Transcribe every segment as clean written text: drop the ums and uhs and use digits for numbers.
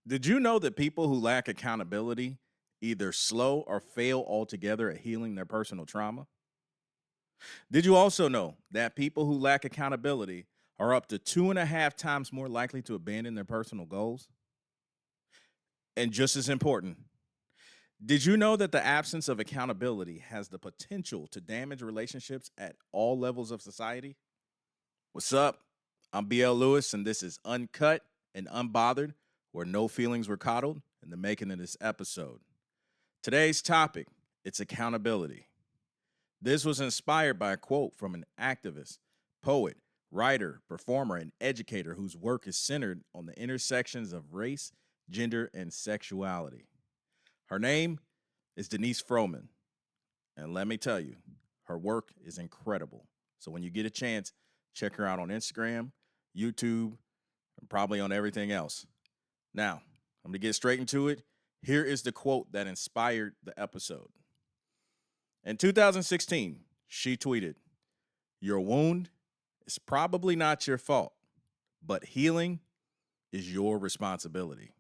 Did you know that people who lack accountability either slow or fail altogether at healing their personal trauma? Did you also know that people who lack accountability are up to 2.5 times more likely to abandon their personal goals? And just as important, did you know that the absence of accountability has the potential to damage relationships at all levels of society? What's up? I'm BL Lewis, and this is Uncut and Unbothered, where no feelings were coddled in the making of this episode. Today's topic, it's accountability. This was inspired by a quote from an activist, poet, writer, performer, and educator whose work is centered on the intersections of race, gender, and sexuality. Her name is Denise Froman, and let me tell you, her work is incredible. So when you get a chance, check her out on Instagram, YouTube, and probably on everything else. Now, I'm going to get straight into it. Here is the quote that inspired the episode. In 2016, she tweeted, "Your wound is probably not your fault, but healing is your responsibility."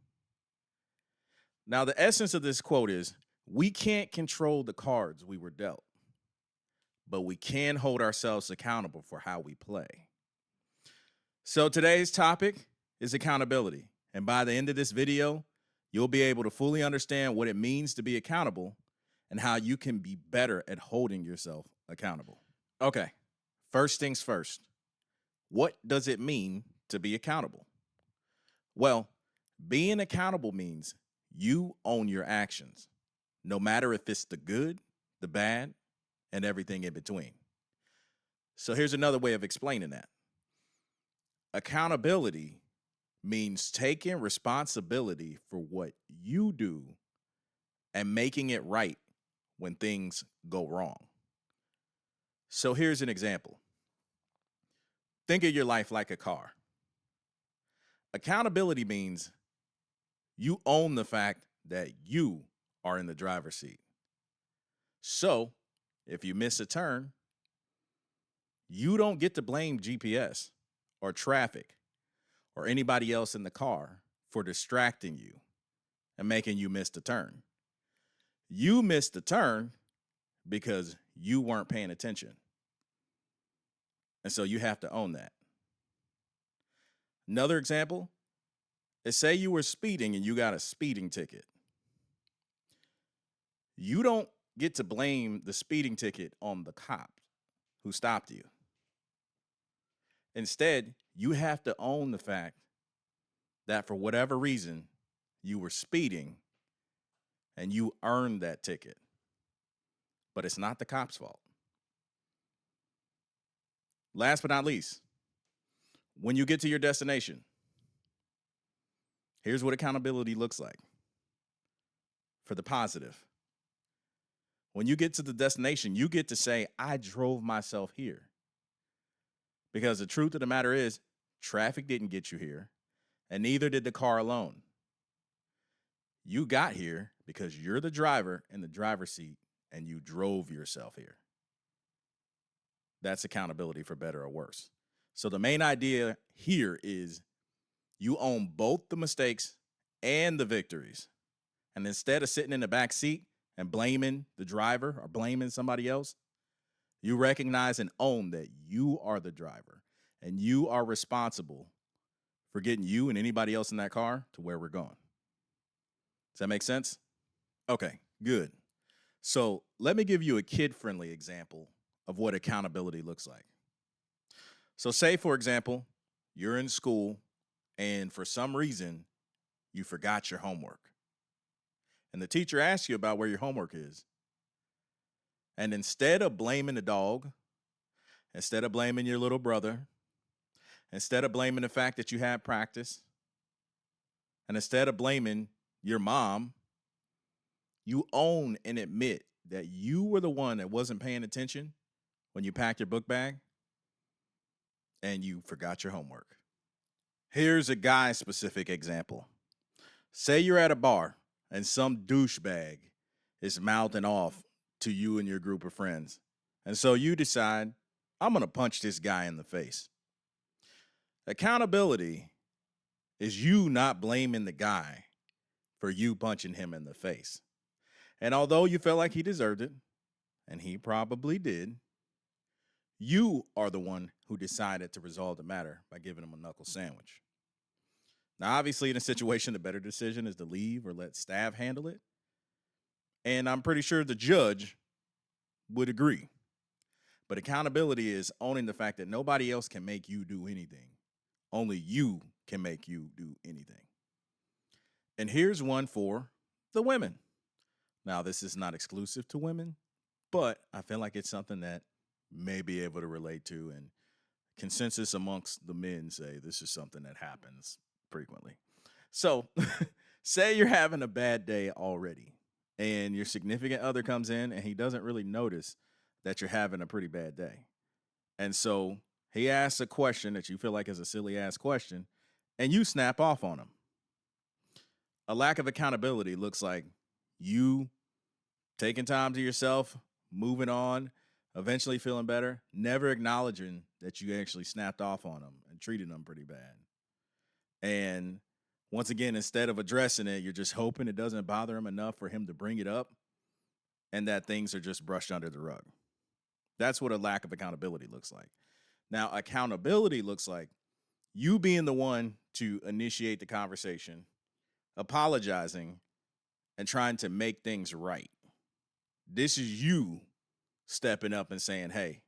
Now, the essence of this quote is we can't control the cards we were dealt, but we can hold ourselves accountable for how we play. So today's topic is accountability. And by the end of this video, you'll be able to fully understand what it means to be accountable and how you can be better at holding yourself accountable. Okay, first things first. What does it mean to be accountable? Well, being accountable means you own your actions, no matter if it's the good, the bad, and everything in between. So here's another way of explaining that. Accountability means taking responsibility for what you do and making it right when things go wrong. So here's an example. Think of your life like a car. Accountability means you own the fact that you are in the driver's seat. So if you miss a turn, you don't get to blame GPS or traffic or anybody else in the car for distracting you and making you miss the turn. You missed the turn because you weren't paying attention. And so you have to own that. Another example is, say you were speeding and you got a speeding ticket. You don't get to blame the speeding ticket on the cop who stopped you. Instead, you have to own the fact that for whatever reason, you were speeding and you earned that ticket. But it's not the cop's fault. Last but not least, when you get to your destination, here's what accountability looks like for the positive. When you get to the destination, you get to say, I drove myself here. Because the truth of the matter is, traffic didn't get you here, and neither did the car alone. You got here because you're the driver in the driver's seat and you drove yourself here. That's accountability, for better or worse. So the main idea here is you own both the mistakes and the victories. And instead of sitting in the back seat and blaming the driver or blaming somebody else, you recognize and own that you are the driver and you are responsible for getting you and anybody else in that car to where we're going. Does that make sense? Okay, good. So let me give you a kid-friendly example of what accountability looks like. So say, for example, you're in school and for some reason you forgot your homework. And the teacher asks you about where your homework is. And instead of blaming the dog, instead of blaming your little brother, instead of blaming the fact that you had practice, and instead of blaming your mom, you own and admit that you were the one that wasn't paying attention when you packed your book bag and you forgot your homework. Here's a guy-specific example. Say you're at a bar and some douchebag is mouthing off to you and your group of friends. And so you decide, I'm going to punch this guy in the face. Accountability is you not blaming the guy for you punching him in the face. And although you felt like he deserved it, and he probably did, you are the one who decided to resolve the matter by giving him a knuckle sandwich. Now, obviously, in a situation, the better decision is to leave or let staff handle it. And I'm pretty sure the judge would agree. But accountability is owning the fact that nobody else can make you do anything. Only you can make you do anything. And here's one for the women. Now, this is not exclusive to women, but I feel like it's something that may be able to relate to. And consensus amongst the men say this is something that happens frequently. So, say you're having a bad day already, and your significant other comes in and he doesn't really notice that you're having a pretty bad day. And so he asks a question that you feel like is a silly ass question, and you snap off on him. A lack of accountability looks like you taking time to yourself, moving on, eventually feeling better, never acknowledging that you actually snapped off on him and treated him pretty bad. And once again, instead of addressing it, you're just hoping it doesn't bother him enough for him to bring it up and that things are just brushed under the rug. That's what a lack of accountability looks like. Now, accountability looks like you being the one to initiate the conversation, apologizing, and trying to make things right. This is you stepping up and saying, hey,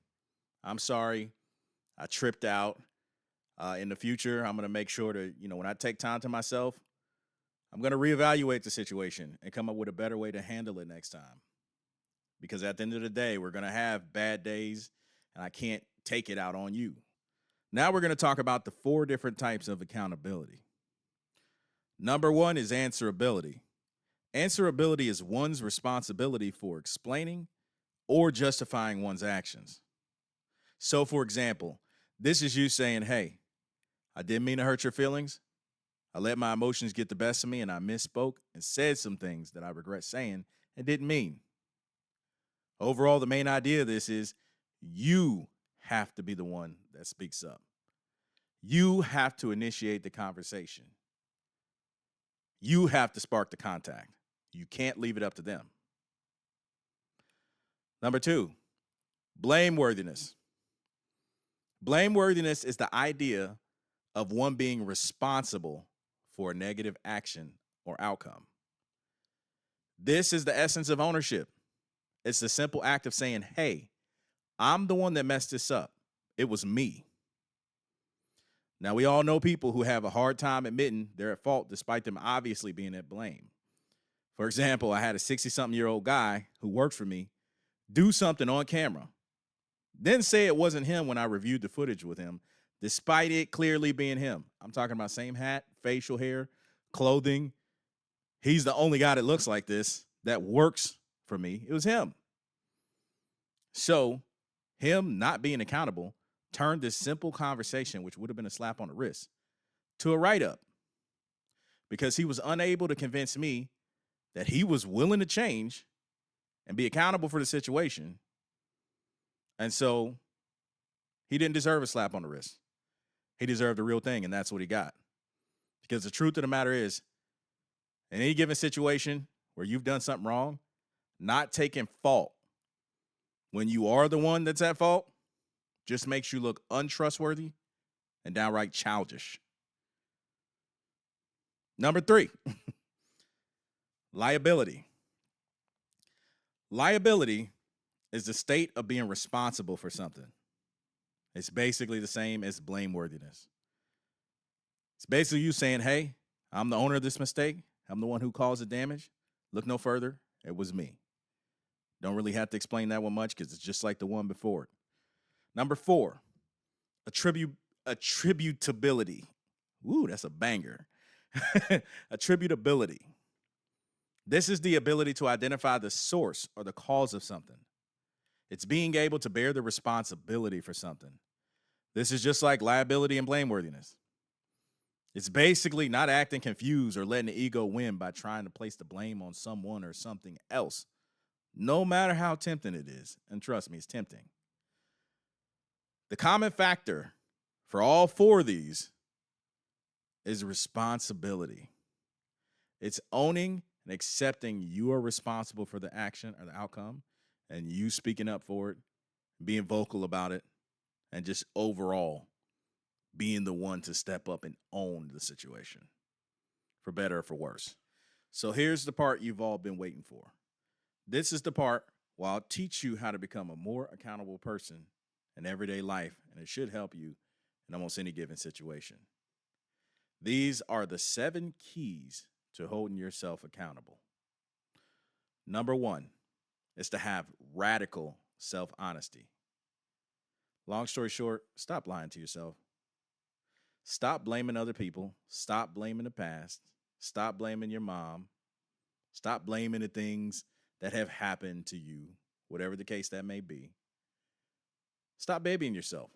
I'm sorry, I tripped out. In the future, I'm going to make sure to, when I take time to myself, I'm going to reevaluate the situation and come up with a better way to handle it next time. Because at the end of the day, we're going to have bad days, and I can't take it out on you. Now we're going to talk about the 4 different types of accountability. Number 1 is answerability. Answerability is one's responsibility for explaining or justifying one's actions. So, for example, this is you saying, hey, I didn't mean to hurt your feelings. I let my emotions get the best of me, and I misspoke and said some things that I regret saying and didn't mean. Overall, the main idea of this is you have to be the one that speaks up. You have to initiate the conversation. You have to spark the contact. You can't leave it up to them. Number 2, blameworthiness. Blameworthiness is the idea of one being responsible for a negative action or outcome. This is the essence of ownership. It's the simple act of saying, hey, I'm the one that messed this up. It was me. Now, we all know people who have a hard time admitting they're at fault despite them obviously being at blame. For example, I had a 60-something-year-old guy who worked for me do something on camera, then say it wasn't him when I reviewed the footage with him, despite it clearly being him. I'm talking about same hat, facial hair, clothing. He's the only guy that looks like this that works for me. It was him. So him not being accountable turned this simple conversation, which would have been a slap on the wrist, to a write-up because he was unable to convince me that he was willing to change and be accountable for the situation. And so he didn't deserve a slap on the wrist. He deserved the real thing, and that's what he got. Because the truth of the matter is, in any given situation where you've done something wrong, not taking fault when you are the one that's at fault just makes you look untrustworthy and downright childish. Number 3, liability. Liability is the state of being responsible for something. It's basically the same as blameworthiness. It's basically you saying, hey, I'm the owner of this mistake. I'm the one who caused the damage. Look no further. It was me. Don't really have to explain that one much because it's just like the one before it. Number 4, attributability. Ooh, that's a banger. Attributability. This is the ability to identify the source or the cause of something. It's being able to bear the responsibility for something. This is just like liability and blameworthiness. It's basically not acting confused or letting the ego win by trying to place the blame on someone or something else, no matter how tempting it is. And trust me, it's tempting. The common factor for all 4 of these is responsibility. It's owning and accepting you are responsible for the action or the outcome and you speaking up for it, being vocal about it, and just overall being the one to step up and own the situation, for better or for worse. So here's the part you've all been waiting for. This is the part where I'll teach you how to become a more accountable person in everyday life, and it should help you in almost any given situation. These are the 7 keys to holding yourself accountable. Number 1 is to have radical self honesty. Long story short, stop lying to yourself. Stop blaming other people. Stop blaming the past. Stop blaming your mom. Stop blaming the things that have happened to you, whatever the case that may be. Stop babying yourself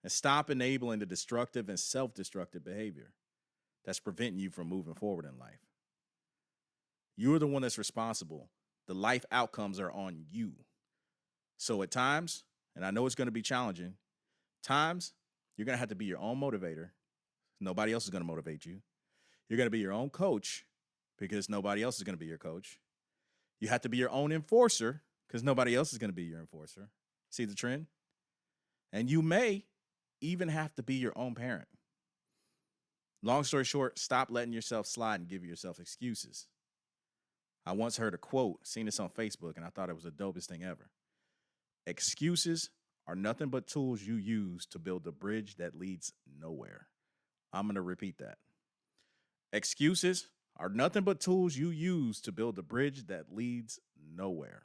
and stop enabling the destructive and self destructive behavior that's preventing you from moving forward in life. You're the one that's responsible. The life outcomes are on you. So at times, and I know it's going to be challenging, times you're going to have to be your own motivator. Nobody else is going to motivate you. You're going to be your own coach because nobody else is going to be your coach. You have to be your own enforcer because nobody else is going to be your enforcer. See the trend? And you may even have to be your own parent. Long story short, stop letting yourself slide and give yourself excuses. I once heard a quote, seen this on Facebook, and I thought it was the dopest thing ever. Excuses are nothing but tools you use to build a bridge that leads nowhere. I'm going to repeat that. Excuses are nothing but tools you use to build a bridge that leads nowhere.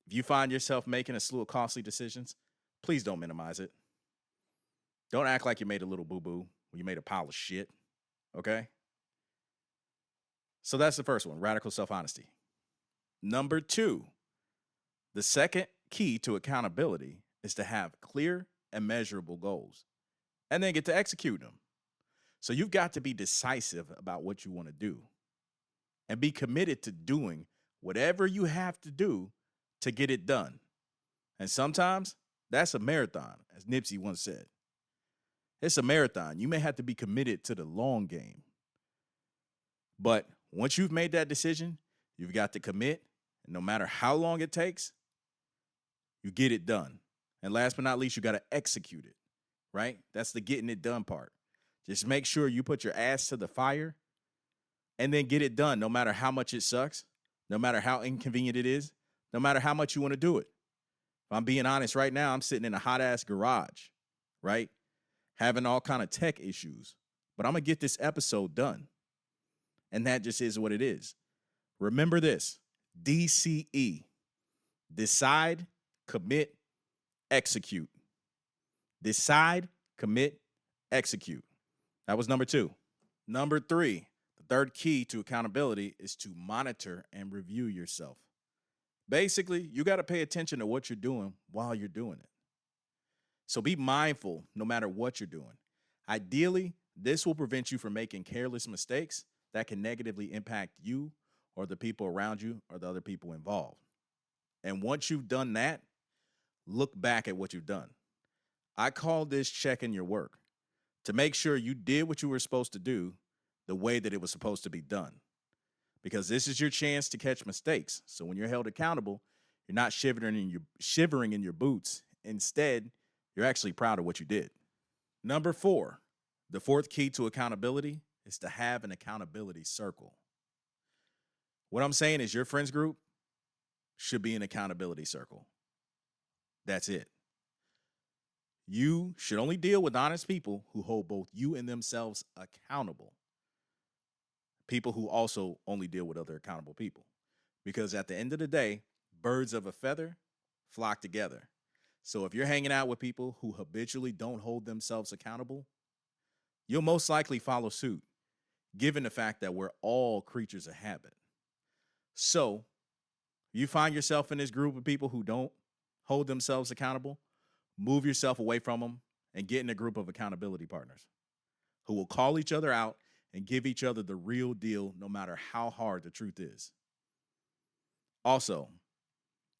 If you find yourself making a slew of costly decisions, please don't minimize it. Don't act like you made a little boo-boo when you made a pile of shit, okay? So that's the first one, radical self-honesty. Number 2, the second key to accountability is to have clear and measurable goals and then get to execute them. So you've got to be decisive about what you want to do and be committed to doing whatever you have to do to get it done. And sometimes that's a marathon, as Nipsey once said. It's a marathon. You may have to be committed to the long game. But once you've made that decision, you've got to commit. And no matter how long it takes, you get it done. And last but not least, you got to execute it, right? That's the getting it done part. Just make sure you put your ass to the fire and then get it done, no matter how much it sucks, no matter how inconvenient it is, no matter how much you want to do it. If I'm being honest right now, I'm sitting in a hot-ass garage, right? Having all kind of tech issues. But I'm going to get this episode done. And that just is what it is. Remember this, DCE, decide, commit, execute. Decide, commit, execute. That was number 2. Number 3, the third key to accountability is to monitor and review yourself. Basically, you got to pay attention to what you're doing while you're doing it. So be mindful no matter what you're doing. Ideally, this will prevent you from making careless mistakes that can negatively impact you or the people around you or the other people involved. And once you've done that, look back at what you've done. I call this checking your work to make sure you did what you were supposed to do the way that it was supposed to be done. Because this is your chance to catch mistakes. So when you're held accountable, you're not shivering in your boots. Instead, you're actually proud of what you did. Number 4, the fourth key to accountability is to have an accountability circle. What I'm saying is your friends group should be an accountability circle. That's it. You should only deal with honest people who hold both you and themselves accountable. People who also only deal with other accountable people. Because at the end of the day, birds of a feather flock together. So if you're hanging out with people who habitually don't hold themselves accountable, you'll most likely follow suit, given the fact that we're all creatures of habit. So you find yourself in this group of people who don't hold themselves accountable, move yourself away from them and get in a group of accountability partners who will call each other out and give each other the real deal no matter how hard the truth is. Also,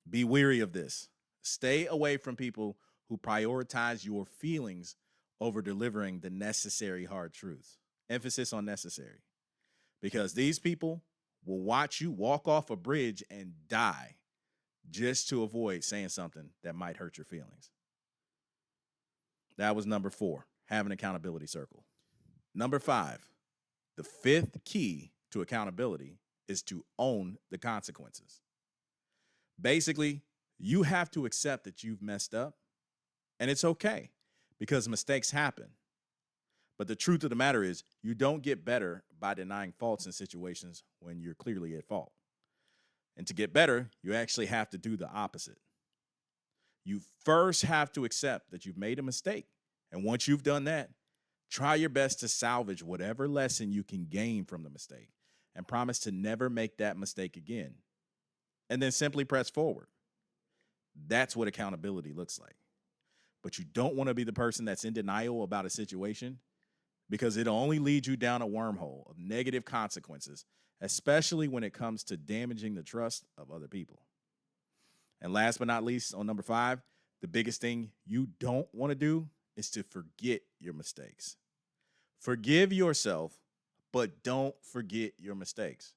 be wary of this. Stay away from people who prioritize your feelings over delivering the necessary hard truths. Emphasis on necessary. Because these people will watch you walk off a bridge and die just to avoid saying something that might hurt your feelings. That was number 4, have an accountability circle. Number 5, the 5th key to accountability is to own the consequences. Basically, you have to accept that you've messed up, and it's okay because mistakes happen. But the truth of the matter is, you don't get better by denying faults in situations when you're clearly at fault. And to get better, you actually have to do the opposite. You first have to accept that you've made a mistake. And once you've done that, try your best to salvage whatever lesson you can gain from the mistake and promise to never make that mistake again. And then simply press forward. That's what accountability looks like. But you don't want to be the person that's in denial about a situation because it'll only lead you down a wormhole of negative consequences, especially when it comes to damaging the trust of other people. And last but not least, on number 5, the biggest thing you don't want to do is to forget your mistakes. Forgive yourself, but don't forget your mistakes.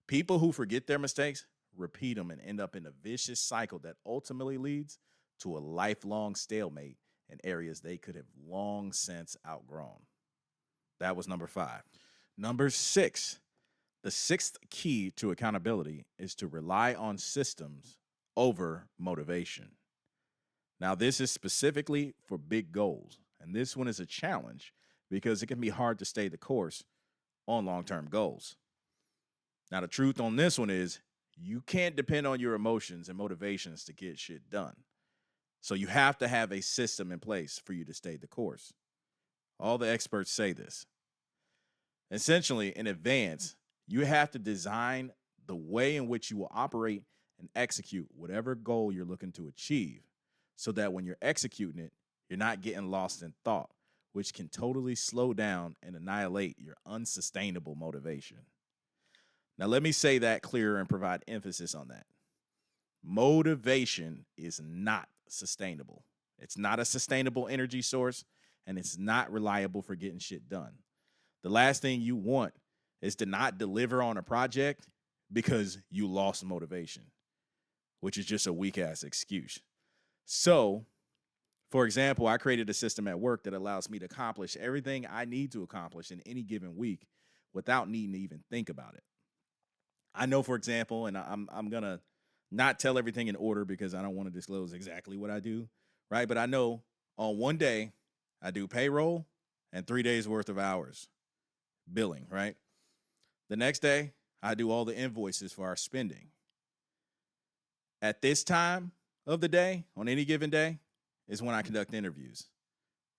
People who forget their mistakes repeat them and end up in a vicious cycle that ultimately leads to a lifelong stalemate in areas they could have long since outgrown. That was number 5. Number 6, the 6th key to accountability is to rely on systems over motivation. Now, this is specifically for big goals, and this one is a challenge because it can be hard to stay the course on long-term goals. Now, the truth on this one is you can't depend on your emotions and motivations to get shit done. So you have to have a system in place for you to stay the course. All the experts say this. Essentially, in advance, you have to design the way in which you will operate and execute whatever goal you're looking to achieve so that when you're executing it, you're not getting lost in thought, which can totally slow down and annihilate your unsustainable motivation. Now, let me say that clearer and provide emphasis on that. Motivation is not sustainable. It's not a sustainable energy source, and it's not reliable for getting shit done. The last thing you want is to not deliver on a project because you lost motivation, which is just a weak-ass excuse. So, for example, I created a system at work that allows me to accomplish everything I need to accomplish in any given week without needing to even think about it. I know, for example, and I'm going to not tell everything in order because I don't want to disclose exactly what I do, right? But I know on one day, I do payroll and 3 days worth of hours billing, right? The next day, I do all the invoices for our spending. At this time of the day, on any given day, is when I conduct interviews.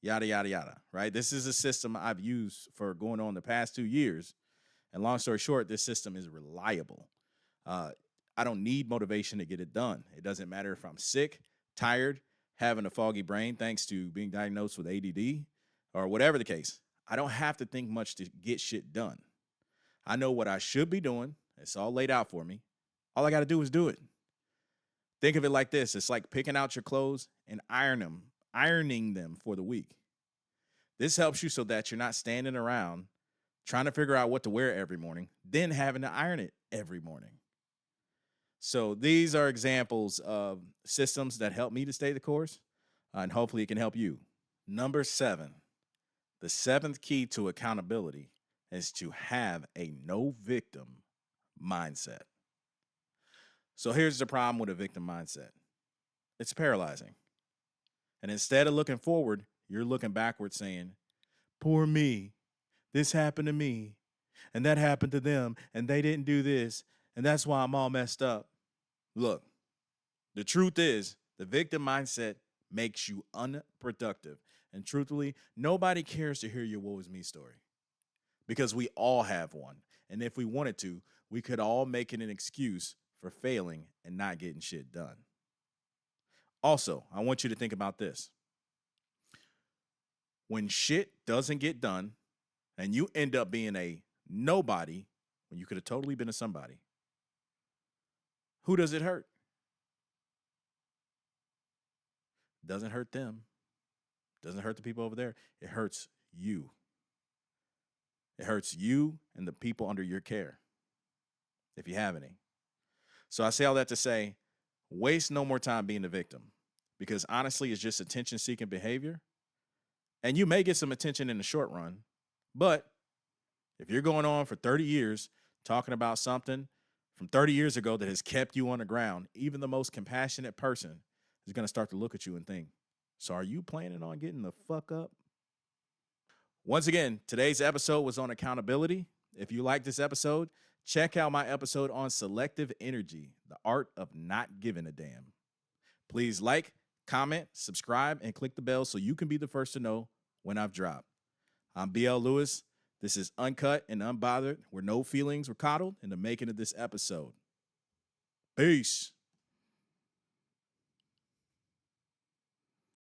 Yada, yada, yada, right? This is a system I've used for going on the past 2 years. And long story short, this system is reliable. I don't need motivation to get it done. It doesn't matter if I'm sick, tired, having a foggy brain thanks to being diagnosed with ADD, or whatever the case. I don't have to think much to get shit done. I know what I should be doing. It's all laid out for me. All I got to do is do it. Think of it like this. It's like picking out your clothes and ironing them for the week. This helps you so that you're not standing around trying to figure out what to wear every morning, then having to iron it every morning. So these are examples of systems that help me to stay the course, and hopefully it can help you. Number 7, the 7th key to accountability is to have a no victim mindset. So here's the problem with a victim mindset. It's paralyzing. And instead of looking forward, you're looking backward saying, poor me, this happened to me, and that happened to them, and they didn't do this, and that's why I'm all messed up. Look, the truth is, the victim mindset makes you unproductive. And truthfully, nobody cares to hear your woe is me story because we all have one. And if we wanted to, we could all make it an excuse for failing and not getting shit done. Also, I want you to think about this. When shit doesn't get done and you end up being a nobody when you could have totally been a somebody, who does it hurt? Doesn't hurt them. Doesn't hurt the people over there. It hurts you. It hurts you and the people under your care, if you have any. So I say all that to say, waste no more time being the victim, because honestly, it's just attention seeking behavior. And you may get some attention in the short run, but if you're going on for 30 years talking about something from 30 years ago that has kept you on the ground, even the most compassionate person is going to start to look at you and think, so are you planning on getting the fuck up? Once again, today's episode was on accountability. If you like this episode, check out my episode on selective energy, the art of not giving a damn. Please like, comment, subscribe, and click the bell so you can be the first to know when I've dropped. I'm BL Lewis. This is Uncut and Unbothered, where no feelings were coddled in the making of this episode. Peace.